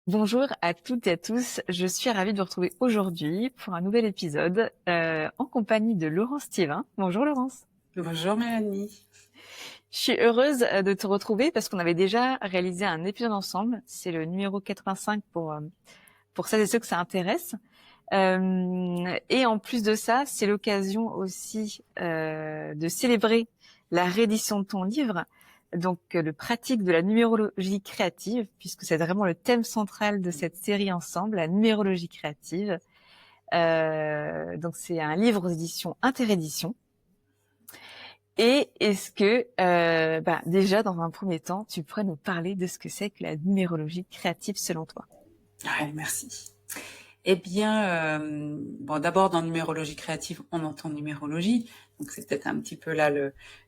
Bonjour à toutes et à tous, je suis ravie de vous retrouver aujourd'hui pour un nouvel épisode en compagnie de Laurence Thiévin. Bonjour Laurence. Bonjour Mélanie. Je suis heureuse de te retrouver parce qu'on avait déjà réalisé un épisode ensemble. C'est le numéro 85 pour celles et ceux que ça intéresse. Et en plus de ça, c'est l'occasion aussi de célébrer la réédition de ton livre, donc le pratique de la numérologie créative, puisque c'est vraiment le thème central de cette série ensemble, la numérologie créative. Donc c'est un livre aux éditions Interédition. Et est-ce que, déjà dans un premier temps, tu pourrais nous parler de ce que c'est que la numérologie créative selon toi? Ouais, merci. Eh bien, bon, d'abord dans numérologie créative, on entend numérologie, donc c'est peut-être un petit peu là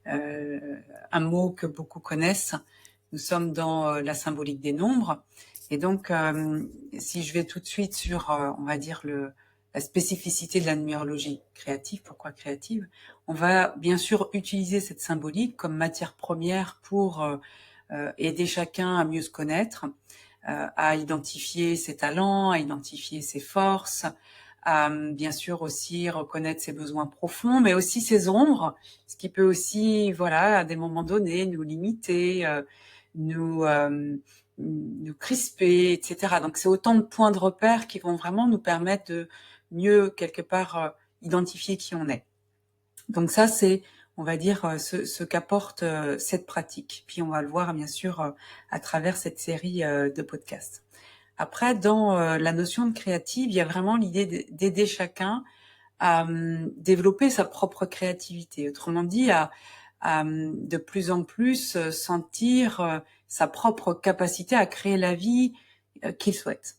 un mot que beaucoup connaissent. Nous sommes dans la symbolique des nombres, et donc si je vais tout de suite sur, on va dire la spécificité de la numérologie créative, pourquoi créative, on va bien sûr utiliser cette symbolique comme matière première pour aider chacun à mieux se connaître, à identifier ses talents, à identifier ses forces, à bien sûr aussi reconnaître ses besoins profonds, mais aussi ses ombres, ce qui peut aussi, voilà, à des moments donnés, nous limiter, nous nous crisper, etc. Donc c'est autant de points de repère qui vont vraiment nous permettre de mieux quelque part identifier qui on est. Donc ça, c'est, on va dire, ce qu'apporte cette pratique. Puis on va le voir, bien sûr, à travers cette série de podcasts. Après, dans la notion de créative, il y a vraiment l'idée d'aider chacun à développer sa propre créativité. Autrement dit, à de plus en plus sentir sa propre capacité à créer la vie qu'il souhaite.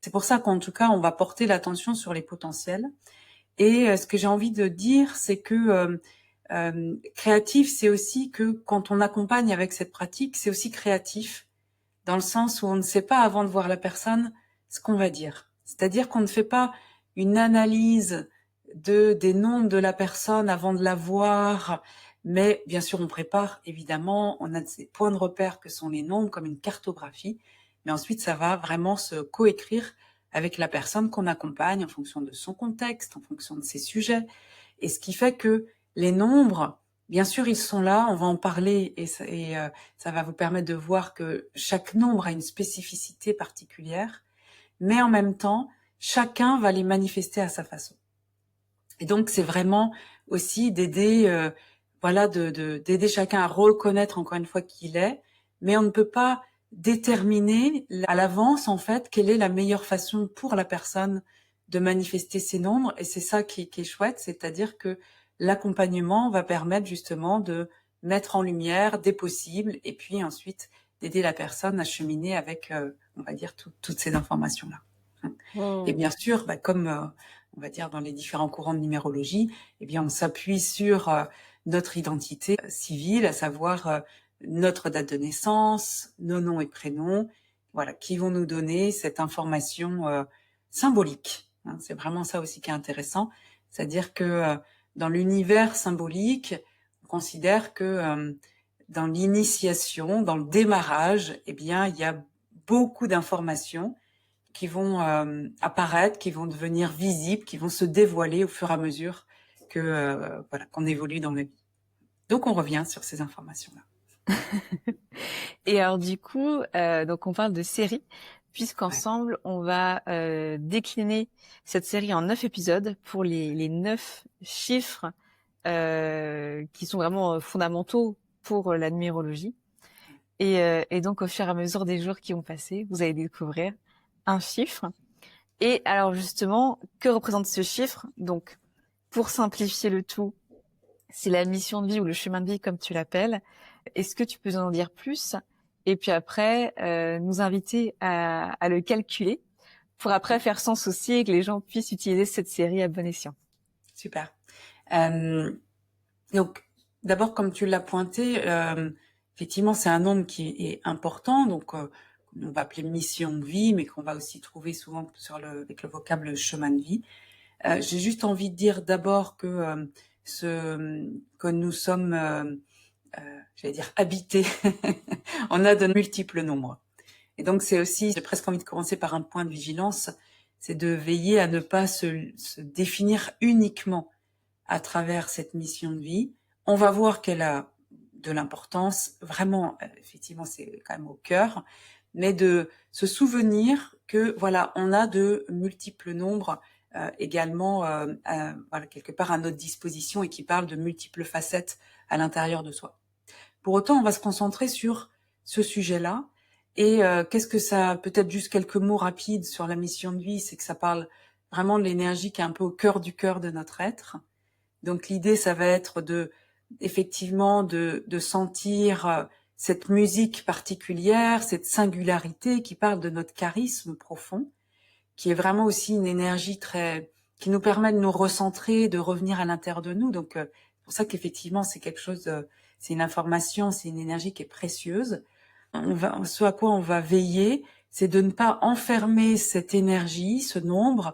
C'est pour ça qu'en tout cas, on va porter l'attention sur les potentiels. Et ce que j'ai envie de dire, c'est que créatif, c'est aussi que quand on accompagne avec cette pratique, c'est aussi créatif, dans le sens où on ne sait pas avant de voir la personne ce qu'on va dire. C'est-à-dire qu'on ne fait pas une analyse des nombres de la personne avant de la voir, mais bien sûr on prépare, évidemment, on a ces points de repère que sont les nombres comme une cartographie, mais ensuite ça va vraiment se coécrire avec la personne qu'on accompagne en fonction de son contexte, en fonction de ses sujets, et ce qui fait que les nombres, bien sûr, ils sont là, on va en parler et ça va vous permettre de voir que chaque nombre a une spécificité particulière, mais en même temps, chacun va les manifester à sa façon. Et donc, c'est vraiment aussi d'aider, voilà, d'aider chacun à reconnaître encore une fois qui il est, mais on ne peut pas déterminer à l'avance, en fait, quelle est la meilleure façon pour la personne de manifester ses nombres. Et c'est ça qui est chouette, c'est-à-dire que l'accompagnement va permettre justement de mettre en lumière des possibles et puis ensuite d'aider la personne à cheminer avec, on va dire, toutes ces informations-là. Et Wow. bien sûr, comme on va dire dans les différents courants de numérologie, eh bien on s'appuie sur notre identité civile, à savoir notre date de naissance, nos noms et prénoms, voilà, qui vont nous donner cette information symbolique. Hein. C'est vraiment ça aussi qui est intéressant, c'est-à-dire que dans l'univers symbolique, on considère que dans l'initiation, dans le démarrage, eh bien il y a beaucoup d'informations qui vont apparaître, qui vont devenir visibles, qui vont se dévoiler au fur et à mesure que voilà, qu'on évolue dans la vie. Donc on revient sur ces informations-là. Et alors du coup, donc on parle de série, Ouais. puisqu'ensemble on va décliner cette série en 9 épisodes pour les 9 chiffres qui sont vraiment fondamentaux pour la numérologie. Et donc au fur et à mesure des jours qui vont passer, vous allez découvrir un chiffre. Et alors justement, que représente ce chiffre? Donc pour simplifier le tout, c'est la mission de vie ou le chemin de vie comme tu l'appelles. Est-ce que tu peux nous en dire plus? Et puis après, nous inviter à le calculer pour après faire sens aussi et que les gens puissent utiliser cette série à bon escient. Super. Euh, donc d'abord, comme tu l'as pointé, effectivement, c'est un nombre qui est important, donc on va appeler mission de vie, mais qu'on va aussi trouver souvent avec le vocable chemin de vie. J'ai juste envie de dire d'abord que nous sommes, j'allais dire habités, on a de multiples nombres. Et donc, c'est aussi, j'ai presque envie de commencer par un point de vigilance, c'est de veiller à ne pas se définir uniquement à travers cette mission de vie. On va voir qu'elle a de l'importance, vraiment, effectivement, c'est quand même au cœur, mais de se souvenir que, voilà, on a de multiples nombres également, voilà, quelque part à notre disposition et qui parlent de multiples facettes à l'intérieur de soi. Pour autant, on va se concentrer sur ce sujet-là. Et qu'est-ce que ça, peut-être juste quelques mots rapides sur la mission de vie, c'est que ça parle vraiment de l'énergie qui est un peu au cœur du cœur de notre être. Donc l'idée, ça va être effectivement de sentir cette musique particulière, cette singularité qui parle de notre charisme profond, qui est vraiment aussi une énergie qui nous permet de nous recentrer, de revenir à l'intérieur de nous. Donc c'est pour ça qu'effectivement c'est quelque chose, c'est une information, c'est une énergie qui est précieuse. Ce à quoi on va veiller, c'est de ne pas enfermer cette énergie, ce nombre,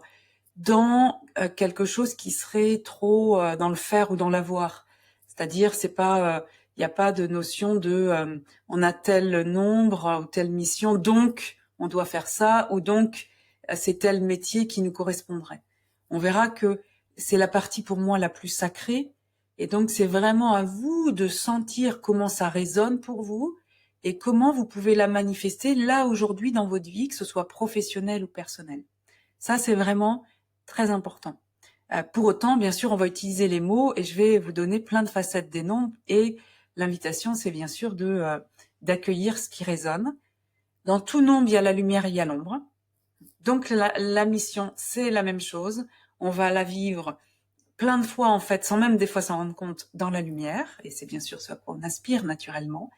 dans quelque chose qui serait trop dans le faire ou dans l'avoir. C'est-à-dire, c'est pas, il n'y a pas de notion de on a tel nombre ou telle mission, donc on doit faire ça, ou donc c'est tel métier qui nous correspondrait. On verra que c'est la partie pour moi la plus sacrée, et donc c'est vraiment à vous de sentir comment ça résonne pour vous et comment vous pouvez la manifester là aujourd'hui dans votre vie, que ce soit professionnel ou personnel. Ça, c'est vraiment très important. Pour autant, bien sûr, on va utiliser les mots et je vais vous donner plein de facettes des nombres, et l'invitation, c'est bien sûr d'accueillir ce qui résonne. Dans tout nombre, il y a la lumière et il y a l'ombre. Donc la mission, c'est la même chose. On va la vivre plein de fois, en fait, sans même des fois s'en rendre compte, dans la lumière, et c'est bien sûr ce à quoi on aspire naturellement.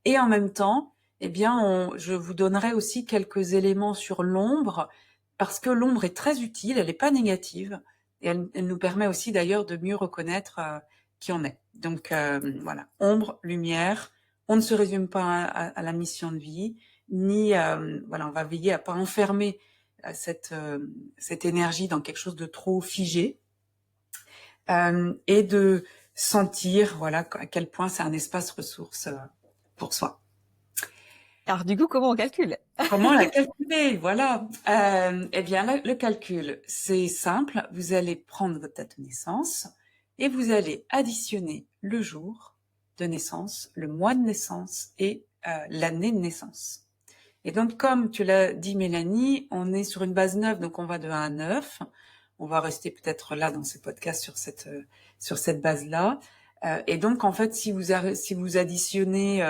Et en même temps, eh bien, je vous donnerai aussi quelques éléments sur l'ombre, parce que l'ombre est très utile, elle n'est pas négative, et elle nous permet aussi d'ailleurs de mieux reconnaître qui on est. Donc voilà, ombre, lumière, on ne se résume pas à la mission de vie, ni voilà, on va veiller à pas enfermer cette énergie dans quelque chose de trop figé, et de sentir voilà à quel point c'est un espace ressource pour soi. Alors du coup, comment on calcule? Comment la calculer? Voilà. Eh bien, le calcul, c'est simple. Vous allez prendre votre date de naissance et vous allez additionner le jour de naissance, le mois de naissance et l'année de naissance. Et donc, comme tu l'as dit, Mélanie, on est sur une base 9, donc on va de 1 à 9. On va rester peut-être là dans ces podcasts sur cette base-là. Et donc, en fait, si vous additionnez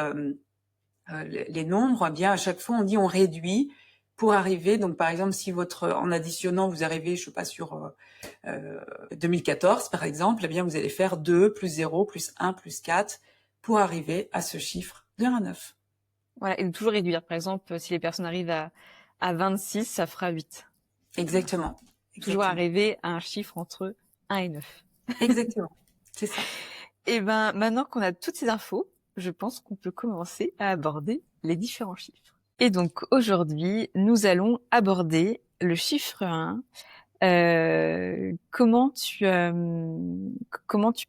les nombres, eh bien à chaque fois on dit on réduit pour arriver. Donc par exemple, si en additionnant vous arrivez, je sais pas, sur 2014 par exemple, eh bien vous allez faire 2 plus 0 plus 1 plus 4 pour arriver à ce chiffre de 1 à 9. Voilà, et de toujours réduire. Par exemple, si les personnes arrivent à 26, ça fera 8. Exactement. Toujours arriver à un chiffre entre 1 et 9. Exactement, c'est ça. Et ben, maintenant qu'on a toutes ces infos, je pense qu'on peut commencer à aborder les différents chiffres. Et donc, aujourd'hui, nous allons aborder le chiffre 1. Comment tu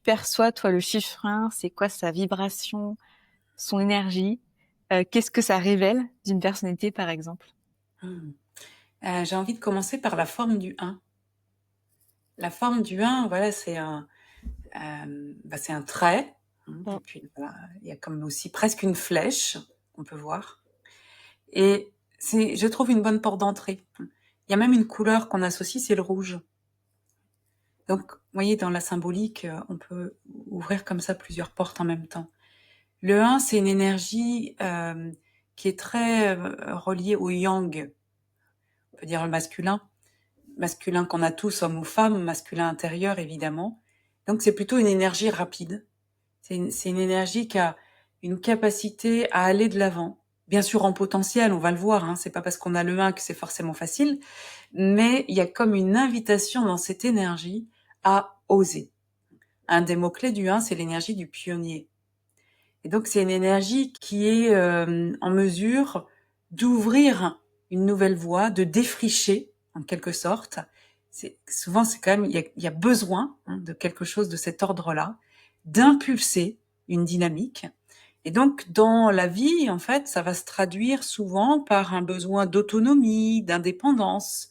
perçois, toi, le chiffre 1? C'est quoi sa vibration, son énergie? Qu'est-ce que ça révèle d'une personnalité, par exemple? J'ai envie de commencer par la forme du 1. La forme du 1, voilà, c'est un trait. Et puis, voilà, il y a comme aussi presque une flèche qu'on peut voir. Et je trouve, une bonne porte d'entrée. Il y a même une couleur qu'on associe, c'est le rouge. Donc, vous voyez, dans la symbolique, on peut ouvrir comme ça plusieurs portes en même temps. Le 1, c'est une énergie qui est très reliée au yang. On peut dire le masculin qu'on a tous, homme ou femme, masculin intérieur évidemment. Donc c'est plutôt une énergie rapide. C'est une énergie qui a une capacité à aller de l'avant. Bien sûr en potentiel, on va le voir, hein, c'est pas parce qu'on a le 1 que c'est forcément facile, mais il y a comme une invitation dans cette énergie à oser. Un des mots-clés du 1, c'est l'énergie du pionnier. Et donc c'est une énergie qui est en mesure d'ouvrir une nouvelle voie, de défricher en quelque sorte. Souvent c'est quand même, il y a besoin de quelque chose de cet ordre-là, d'impulser une dynamique. Et donc, dans la vie, en fait, ça va se traduire souvent par un besoin d'autonomie, d'indépendance,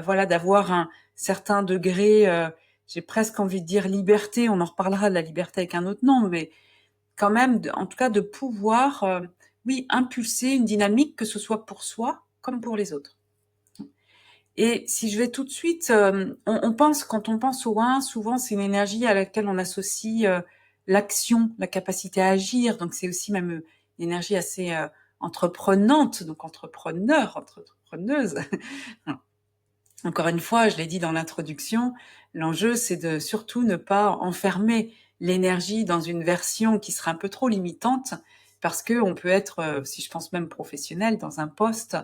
voilà, d'avoir un certain degré, j'ai presque envie de dire liberté, on en reparlera de la liberté avec un autre nom, mais quand même, en tout cas, de pouvoir, oui, impulser une dynamique, que ce soit pour soi comme pour les autres. Et si je vais tout de suite, quand on pense au 1, souvent c'est une énergie à laquelle on associe l'action, la capacité à agir. Donc c'est aussi même une énergie assez entreprenante, donc entrepreneur, entrepreneuse. Encore une fois, je l'ai dit dans l'introduction, l'enjeu c'est de surtout ne pas enfermer l'énergie dans une version qui sera un peu trop limitante, parce que on peut être, si je pense même professionnel, dans un poste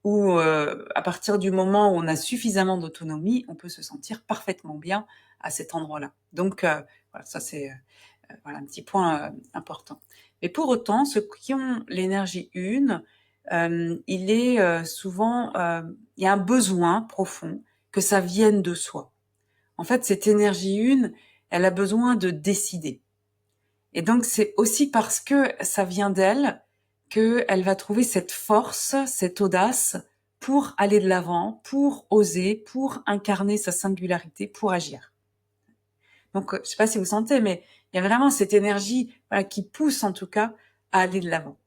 où à partir du moment où on a suffisamment d'autonomie, on peut se sentir parfaitement bien à cet endroit-là. Donc voilà, ça c'est voilà un petit point important. Mais pour autant, ceux qui ont l'énergie 1, il est souvent, il y a un besoin profond que ça vienne de soi. En fait, cette énergie 1, elle a besoin de décider. Et donc c'est aussi parce que ça vient d'elle qu'elle va trouver cette force, cette audace pour aller de l'avant, pour oser, pour incarner sa singularité, pour agir. Donc, je sais pas si vous sentez, mais il y a vraiment cette énergie, voilà, qui pousse en tout cas à aller de l'avant.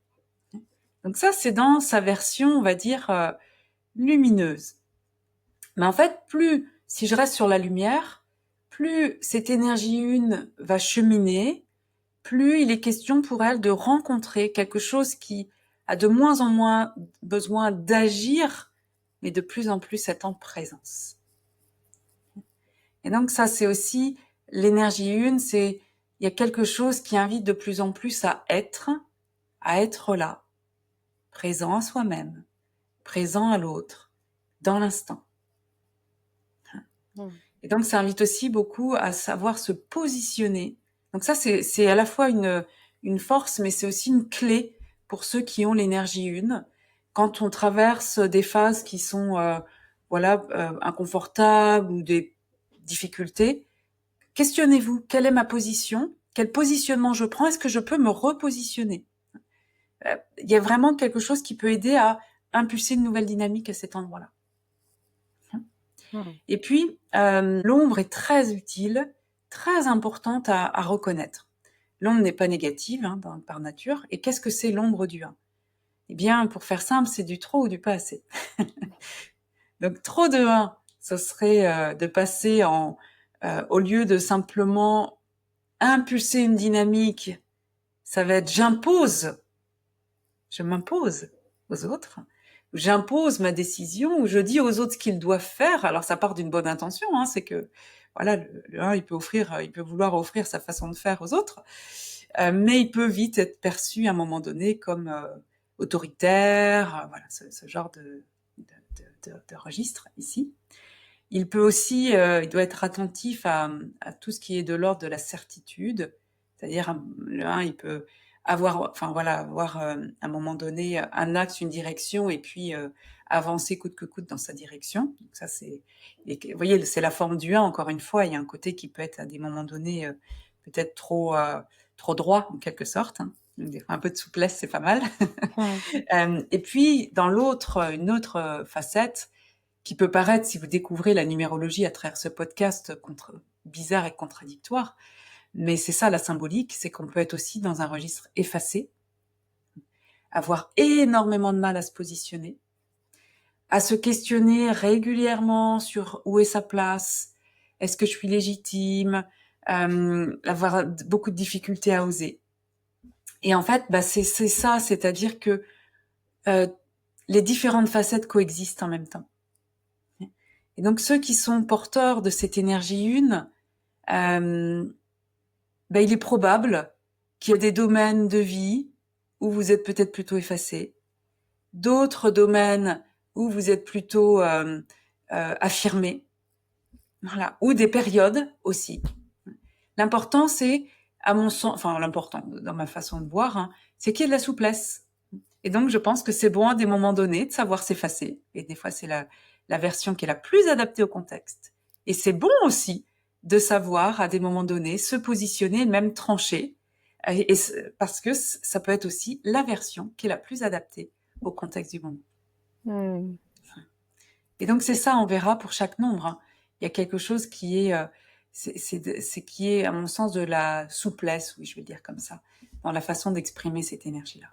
Donc ça, c'est dans sa version, on va dire, lumineuse. Mais en fait, plus, si je reste sur la lumière, plus cette énergie 1 va cheminer, plus il est question pour elle de rencontrer quelque chose qui a de moins en moins besoin d'agir, mais de plus en plus être en présence. Et donc ça, c'est aussi l'énergie 1, il y a quelque chose qui invite de plus en plus à être là, présent à soi-même, présent à l'autre, dans l'instant. Et donc ça invite aussi beaucoup à savoir se positionner. Donc ça, c'est à la fois une force, mais c'est aussi une clé pour ceux qui ont l'énergie 1. Quand on traverse des phases qui sont inconfortables ou des difficultés, questionnez-vous, quelle est ma position? Quel positionnement je prends? Est-ce que je peux me repositionner? Il y a vraiment quelque chose qui peut aider à impulser une nouvelle dynamique à cet endroit-là. Et puis, l'ombre est très utile, très importante à reconnaître. L'ombre n'est pas négative par nature. Et qu'est-ce que c'est l'ombre du 1? Eh bien, pour faire simple, c'est du trop ou du pas assez. Donc, trop de 1, ce serait de passer au lieu de simplement impulser une dynamique, ça va être je m'impose aux autres, j'impose ma décision, ou je dis aux autres ce qu'ils doivent faire. Alors ça part d'une bonne intention, c'est que voilà, le 1, il peut vouloir offrir sa façon de faire aux autres, mais il peut vite être perçu à un moment donné comme autoritaire, voilà, ce genre de registre ici. Il peut aussi, il doit être attentif à tout ce qui est de l'ordre de la certitude, c'est-à-dire le 1, il peut avoir à un moment donné un axe, une direction, et puis avancer coûte que coûte dans sa direction. Donc ça, vous voyez, c'est la forme du 1. Encore une fois, il y a un côté qui peut être à des moments donnés peut-être trop droit en quelque sorte. Un peu de souplesse, c'est pas mal. Et puis dans une autre facette, qui peut paraître, si vous découvrez la numérologie à travers ce podcast, bizarre et contradictoire, mais c'est ça la symbolique, c'est qu'on peut être aussi dans un registre effacé, avoir énormément de mal à se positionner, à se questionner régulièrement sur où est sa place, est-ce que je suis légitime, avoir beaucoup de difficultés à oser. Et en fait, c'est ça, c'est-à-dire que les différentes facettes coexistent en même temps. Et donc ceux qui sont porteurs de cette énergie 1, il est probable qu'il y a des domaines de vie où vous êtes peut-être plutôt effacé, d'autres domaines où vous êtes plutôt affirmé, voilà, ou des périodes aussi. L'important, c'est, à mon sens, l'important dans ma façon de voir, c'est qu'il y ait de la souplesse. Et donc, je pense que c'est bon à des moments donnés de savoir s'effacer. Et des fois, c'est la version qui est la plus adaptée au contexte. Et c'est bon aussi de savoir, à des moments donnés, se positionner et même trancher, Parce que ça peut être aussi la version qui est la plus adaptée au contexte du moment. Hmm. Et donc c'est ça, on verra pour chaque nombre, hein. Il y a quelque chose qui est, qui est à mon sens de la souplesse, oui, je vais le dire comme ça, dans la façon d'exprimer cette énergie-là.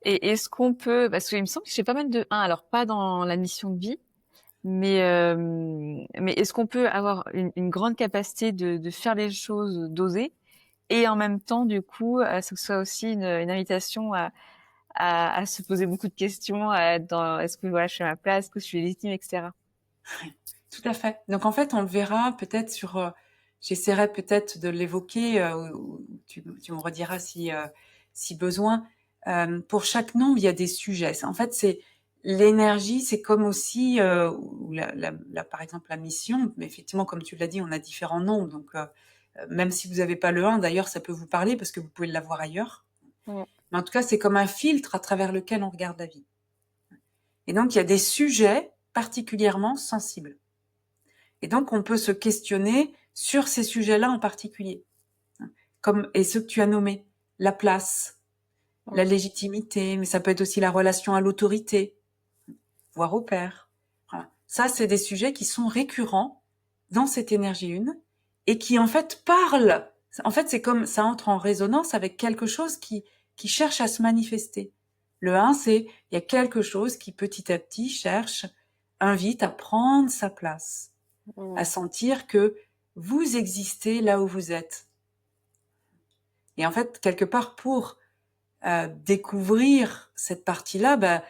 Et est-ce qu'on peut, parce qu'il me semble que j'ai pas mal de 1, alors pas dans la mission de vie, mais est-ce qu'on peut avoir une grande capacité de faire les choses, d'oser, et en même temps, du coup, que ce soit aussi une invitation à se poser beaucoup de questions, à être dans, est-ce que voilà, je suis à ma place, est-ce que je suis légitime, etc. Tout à fait. Donc en fait, on le verra peut-être sur, j'essaierai peut-être de l'évoquer, ou tu me rediras si besoin. Pour chaque nombre, il y a des sujets. En fait, c'est l'énergie, c'est comme aussi, ou par exemple la mission, mais effectivement, comme tu l'as dit, on a différents nombres. Donc même si vous n'avez pas le 1, d'ailleurs, ça peut vous parler parce que vous pouvez l'avoir ailleurs. Ouais. Mais en tout cas, c'est comme un filtre à travers lequel on regarde la vie. Et donc, il y a des sujets particulièrement sensibles. Et donc, on peut se questionner sur ces sujets-là en particulier. Et ceux que tu as nommés, la place, la légitimité, mais ça peut être aussi la relation à l'autorité, voire au père. Voilà. Ça, c'est des sujets qui sont récurrents dans cette énergie une et qui, en fait, parlent. En fait, c'est comme ça entre en résonance avec quelque chose qui cherche à se manifester. Le 1, il y a quelque chose qui, petit à petit, invite à prendre sa place, à sentir que vous existez là où vous êtes. Et en fait, quelque part, pour découvrir cette partie-là,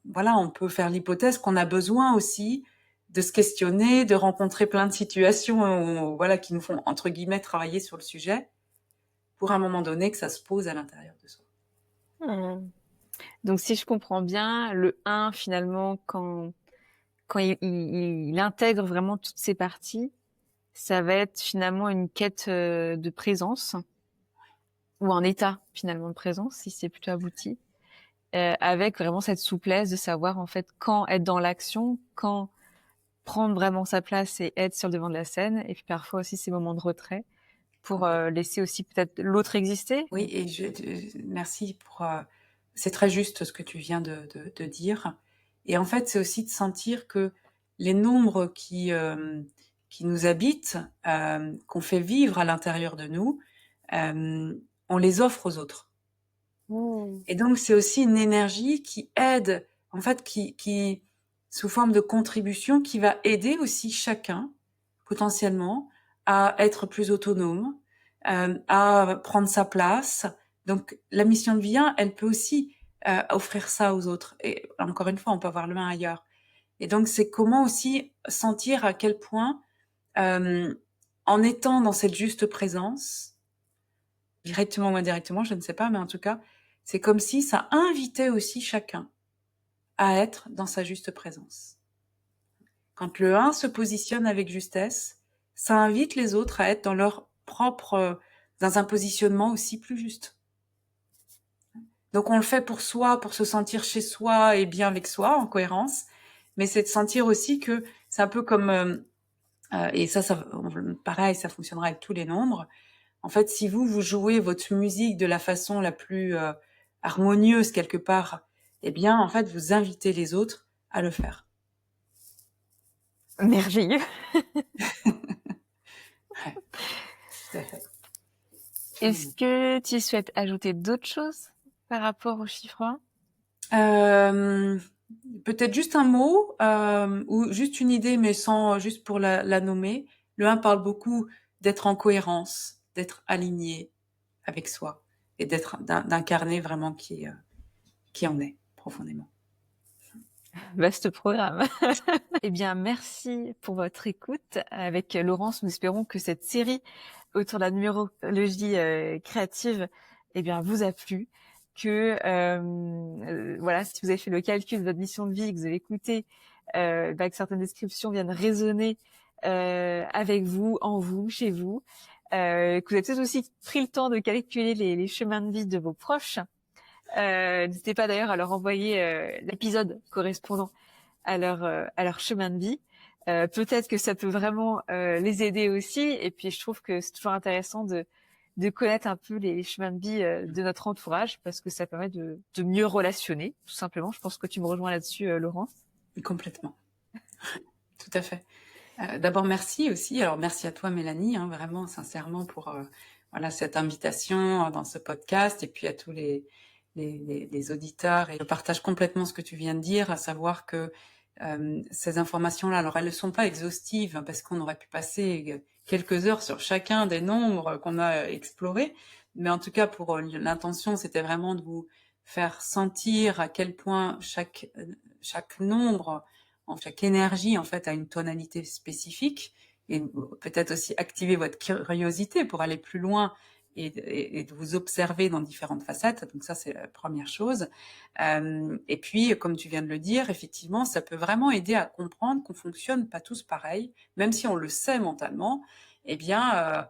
voilà, on peut faire l'hypothèse qu'on a besoin aussi de se questionner, de rencontrer plein de situations voilà, qui nous font, entre guillemets, travailler sur le sujet, pour à un moment donné que ça se pose à l'intérieur de soi. Mmh. Donc, si je comprends bien, le 1, finalement, quand il intègre vraiment toutes ces parties, ça va être finalement une quête de présence, ou un état finalement de présence, si c'est plutôt abouti, avec vraiment cette souplesse de savoir en fait quand être dans l'action, quand prendre vraiment sa place et être sur le devant de la scène, et puis parfois aussi ces moments de retrait pour laisser aussi peut-être l'autre exister. Oui, et merci pour... c'est très juste ce que tu viens de dire. Et en fait, c'est aussi de sentir que les nombres qui nous habitent, qu'on fait vivre à l'intérieur de nous, on les offre aux autres. Mmh. Et donc, c'est aussi une énergie qui aide, en fait, qui sous forme de contribution, qui va aider aussi chacun, potentiellement, à être plus autonome, à prendre sa place. Donc, la mission de vie 1, elle peut aussi offrir ça aux autres. Et encore une fois, on peut avoir le 1 ailleurs. Et donc, c'est comment aussi sentir à quel point, en étant dans cette juste présence, directement ou indirectement, je ne sais pas, mais en tout cas, c'est comme si ça invitait aussi chacun à être dans sa juste présence. Quand le 1 se positionne avec justesse, ça invite les autres à être dans leur propre, dans un positionnement aussi plus juste. Donc on le fait pour soi, pour se sentir chez soi et bien avec soi, en cohérence, mais c'est de sentir aussi que c'est un peu comme, et ça, pareil, ça fonctionnera avec tous les nombres. En fait, si vous jouez votre musique de la façon la plus harmonieuse quelque part, eh bien, en fait, vous invitez les autres à le faire. Merveilleux. Ouais, tout à fait. Est-ce que tu souhaites ajouter d'autres choses par rapport au chiffre 1? Euh, Peut-être juste un mot ou juste une idée, mais sans juste pour la nommer. Le 1 parle beaucoup d'être en cohérence, d'être aligné avec soi et d'incarner vraiment qui en est profondément. Vaste programme. Eh bien, merci pour votre écoute. Avec Laurence, nous espérons que cette série autour de la numérologie créative, eh bien, vous a plu. Que voilà, si vous avez fait le calcul de votre mission de vie, que vous avez écouté, que certaines descriptions viennent résonner avec vous, en vous, chez vous, que vous avez peut-être aussi pris le temps de calculer les chemins de vie de vos proches. N'hésitez pas d'ailleurs à leur envoyer l'épisode correspondant à leur chemin de vie. Peut-être que ça peut vraiment les aider aussi. Et puis je trouve que c'est toujours intéressant de connaître un peu les chemins de vie de notre entourage, parce que ça permet de mieux relationner, tout simplement. Je pense que tu me rejoins là-dessus, Laurence. Complètement. Tout à fait. D'abord, merci aussi. Alors, merci à toi, Mélanie, hein, vraiment, sincèrement, pour voilà, cette invitation dans ce podcast, et puis à tous les auditeurs. Et je partage complètement ce que tu viens de dire, à savoir que ces informations-là, alors elles ne sont pas exhaustives, hein, parce qu'on aurait pu passer quelques heures sur chacun des nombres qu'on a explorés, mais en tout cas, pour l'intention, c'était vraiment de vous faire sentir à quel point chaque nombre, chaque énergie en fait a une tonalité spécifique, et peut-être aussi activer votre curiosité pour aller plus loin et de vous observer dans différentes facettes. Donc ça, c'est la première chose. Et puis, comme tu viens de le dire, effectivement, ça peut vraiment aider à comprendre qu'on fonctionne pas tous pareil, même si on le sait mentalement. Eh bien,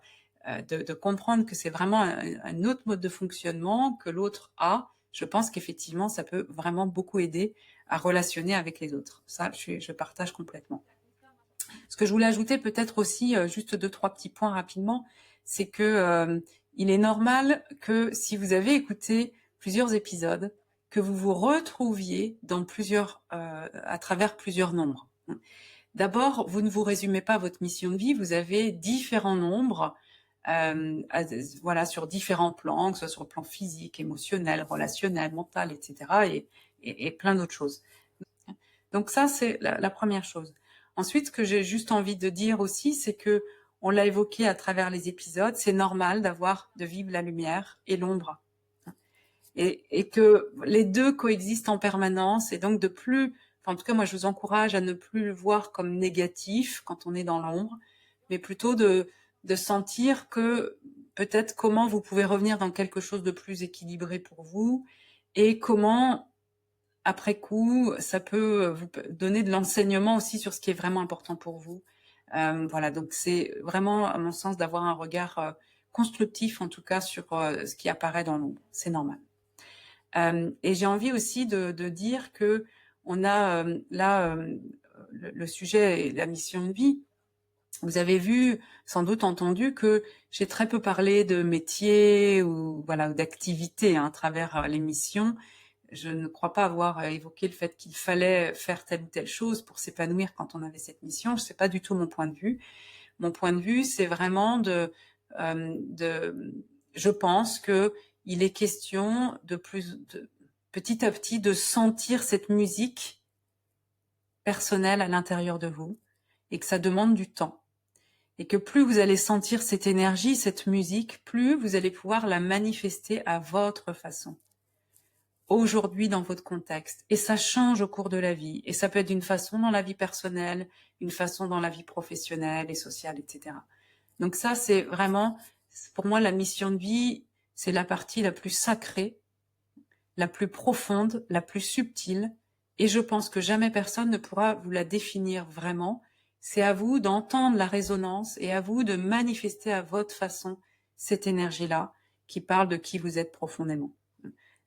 de comprendre que c'est vraiment un autre mode de fonctionnement que l'autre a. Je pense qu'effectivement, ça peut vraiment beaucoup aider à relationner avec les autres. Ça, je partage complètement. Ce que je voulais ajouter peut-être aussi, juste 2-3 petits points rapidement, c'est que il est normal que si vous avez écouté plusieurs épisodes, que vous vous retrouviez dans à travers plusieurs nombres. D'abord, vous ne vous résumez pas à votre mission de vie, vous avez différents nombres, voilà, sur différents plans, que ce soit sur le plan physique, émotionnel, relationnel, mental, etc., et plein d'autres choses. Donc ça, c'est la première chose. Ensuite, ce que j'ai juste envie de dire aussi, c'est que on l'a évoqué à travers les épisodes, c'est normal de vivre la lumière et l'ombre, et que les deux coexistent en permanence, et donc en tout cas, moi, je vous encourage à ne plus le voir comme négatif quand on est dans l'ombre, mais plutôt de sentir que peut-être comment vous pouvez revenir dans quelque chose de plus équilibré pour vous, et comment après coup, ça peut vous donner de l'enseignement aussi sur ce qui est vraiment important pour vous. Voilà, donc c'est vraiment, à mon sens, d'avoir un regard constructif, en tout cas, sur ce qui apparaît dans l'ombre. C'est normal. Et j'ai envie aussi de dire que on a là le sujet et la mission de vie. Vous avez vu, sans doute entendu, que j'ai très peu parlé de métier ou voilà, d'activité à travers l'émission. Je ne crois pas avoir évoqué le fait qu'il fallait faire telle ou telle chose pour s'épanouir quand on avait cette mission. C'est pas du tout mon point de vue. Mon point de vue, c'est vraiment je pense que il est question petit à petit de sentir cette musique personnelle à l'intérieur de vous, et que ça demande du temps. Et que plus vous allez sentir cette énergie, cette musique, plus vous allez pouvoir la manifester à votre façon, aujourd'hui dans votre contexte. Et ça change au cours de la vie. Et ça peut être d'une façon dans la vie personnelle, une façon dans la vie professionnelle et sociale, etc. Donc ça, c'est vraiment, pour moi, la mission de vie, c'est la partie la plus sacrée, la plus profonde, la plus subtile. Et je pense que jamais personne ne pourra vous la définir vraiment. C'est à vous d'entendre la résonance et à vous de manifester à votre façon cette énergie-là qui parle de qui vous êtes profondément.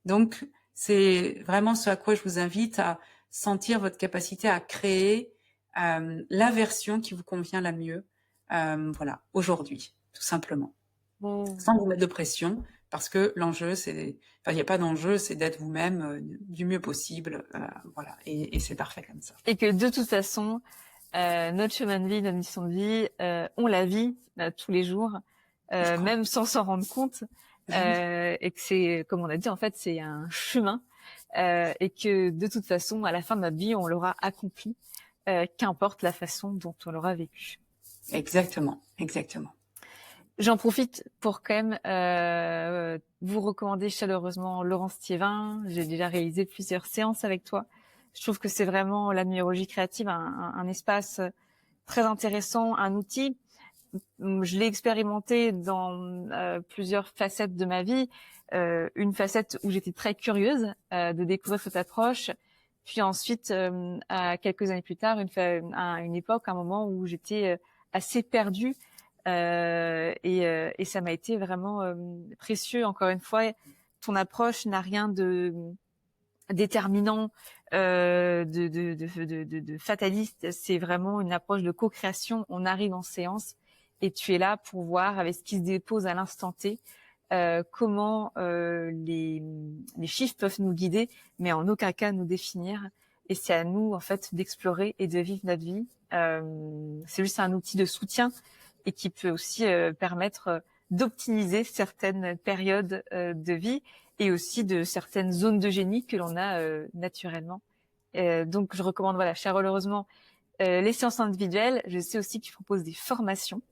Donc, c'est vraiment ce à quoi je vous invite, à sentir votre capacité à créer la version qui vous convient la mieux, voilà, aujourd'hui, tout simplement. Sans vous mettre de pression, parce que l'enjeu, il n'y a pas d'enjeu, c'est d'être vous-même du mieux possible, voilà, et c'est parfait comme ça. Et que de toute façon, notre chemin de vie, notre mission de vie, on la vit tous les jours, même sans s'en rendre compte, et que c'est, comme on a dit, en fait, c'est un chemin, et que de toute façon, à la fin de notre vie, on l'aura accompli, qu'importe la façon dont on l'aura vécu. Exactement, exactement. J'en profite pour quand même vous recommander chaleureusement Laurence Thiévin. J'ai déjà réalisé plusieurs séances avec toi. Je trouve que c'est vraiment la numérologie créative, un espace très intéressant, un outil. Je l'ai expérimenté dans plusieurs facettes de ma vie. Une facette où j'étais très curieuse de découvrir cette approche. Puis ensuite, à quelques années plus tard, à une époque, un moment où j'étais assez perdue. Et ça m'a été vraiment précieux. Encore une fois, ton approche n'a rien de déterminant, de fataliste. C'est vraiment une approche de co-création. On arrive en séance et tu es là pour voir avec ce qui se dépose à l'instant T, comment les chiffres peuvent nous guider, mais en aucun cas nous définir. Et c'est à nous en fait d'explorer et de vivre notre vie. C'est juste un outil de soutien et qui peut aussi permettre d'optimiser certaines périodes de vie et aussi de certaines zones de génie que l'on a naturellement. Donc je recommande, voilà, chaleureusement les séances individuelles. Je sais aussi que tu proposes des formations.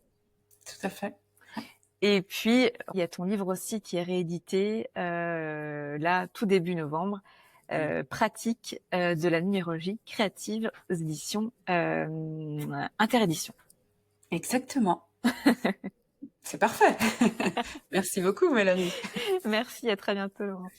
Tout à fait. Et puis, il y a ton livre aussi qui est réédité là, tout début novembre, Pratique de la numérologie créative aux éditions Interédition. Exactement. C'est parfait. Merci beaucoup, Mélanie. Merci, à très bientôt, Laurent.